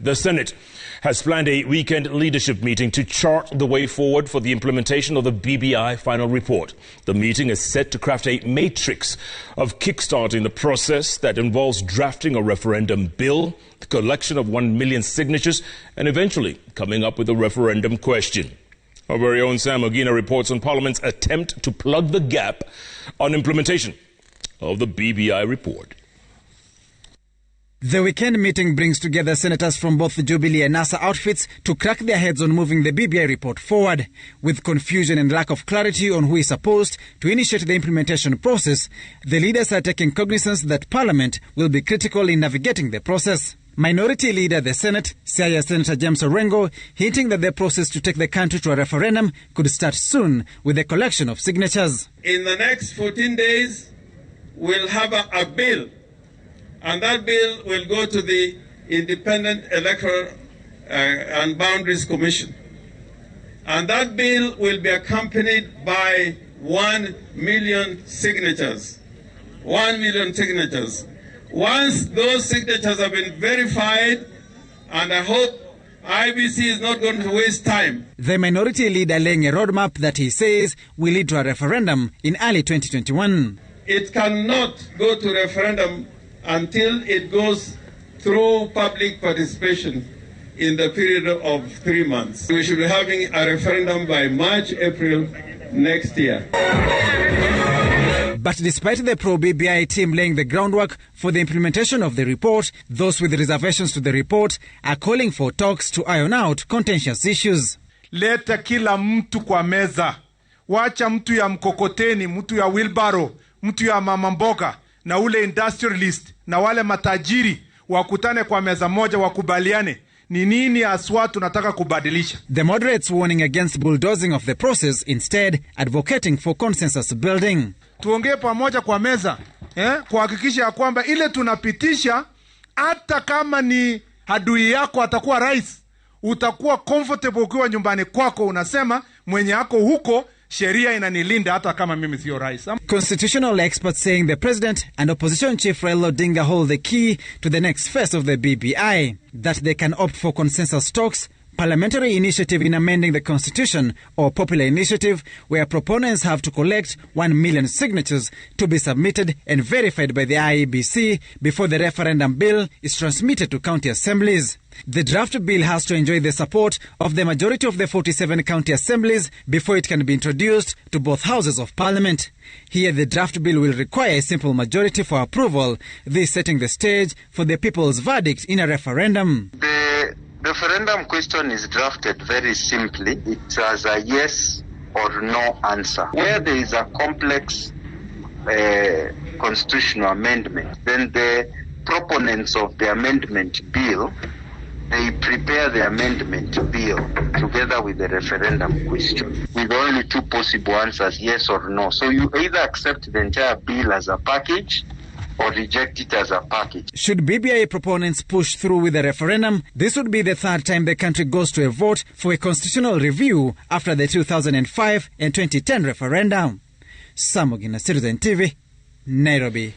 The Senate has planned a weekend leadership meeting to chart the way forward for the implementation of the BBI final report. The meeting is set to craft a matrix of kickstarting the process that involves drafting a referendum bill, the collection of 1 million signatures, and eventually coming up with a referendum question. Our very own Sam Ogina reports on Parliament's attempt to plug the gap on implementation of the BBI report. The weekend meeting brings together senators from both the Jubilee and NASA outfits to crack their heads on moving the BBI report forward. With confusion and lack of clarity on who is supposed to initiate the implementation process, the leaders are taking cognizance that Parliament will be critical in navigating the process. Minority Leader of the Senate, Siaya Senator James Orengo, hinting that the process to take the country to a referendum could start soon with the collection of signatures. In the next 14 days, we'll have a bill. And that bill will go to the Independent Electoral and Boundaries Commission. And that bill will be accompanied by 1 million signatures. 1 million signatures. Once those signatures have been verified, and I hope IBC is not going to waste time. The Minority Leader laying a roadmap that he says will lead to a referendum in early 2021. It cannot go to referendum until it goes through public participation in the period of 3 months. We should be having a referendum by March, April next year. But despite the pro-BBI team laying the groundwork for the implementation of the report, those with reservations to the report are calling for talks to iron out contentious issues. Leta kila mtu kwa meza. Wacha mtu ya mkokoteni, mtu ya wheelbarrow, mtu ya mama mboga, na ule industrialist na wale matajiri wakutane kwa meza moja wakubaliane ni nini aswa tunataka kubadilisha. The moderates warning against bulldozing of the process, instead advocating for consensus building. Tuongee pamoja kwa meza, kuhakikisha ya kwamba ile tunapitisha hata kama ni adui yako atakuwa rais, utakuwa comfortable ukiwa nyumbani kwako unasema mwenye yako huko sheria inanilinda hata kama mimi sio rais. Constitutional experts saying the president and opposition chief Raila Odinga hold the key to the next phase of the BBI, that they can opt for consensus talks, parliamentary initiative in amending the constitution, or popular initiative where proponents have to collect 1 million signatures to be submitted and verified by the IEBC before the referendum bill is transmitted to county assemblies. The draft bill has to enjoy the support of the majority of the 47 county assemblies before it can be introduced to both houses of parliament. Here, the draft bill will require a simple majority for approval, this setting the stage for the people's verdict in a referendum. The referendum question is drafted very simply. It has a yes or no answer. Where there is a complex constitutional amendment, then the proponents of the amendment bill, they prepare the amendment bill together with the referendum question with only 2 possible answers, yes or no. So you either accept the entire bill as a package or reject it as a package. Should BBI proponents push through with a referendum, this would be the 3rd time the country goes to a vote for a constitutional review after the 2005 and 2010 referendum. Sam Ogina, Citizen TV, Nairobi.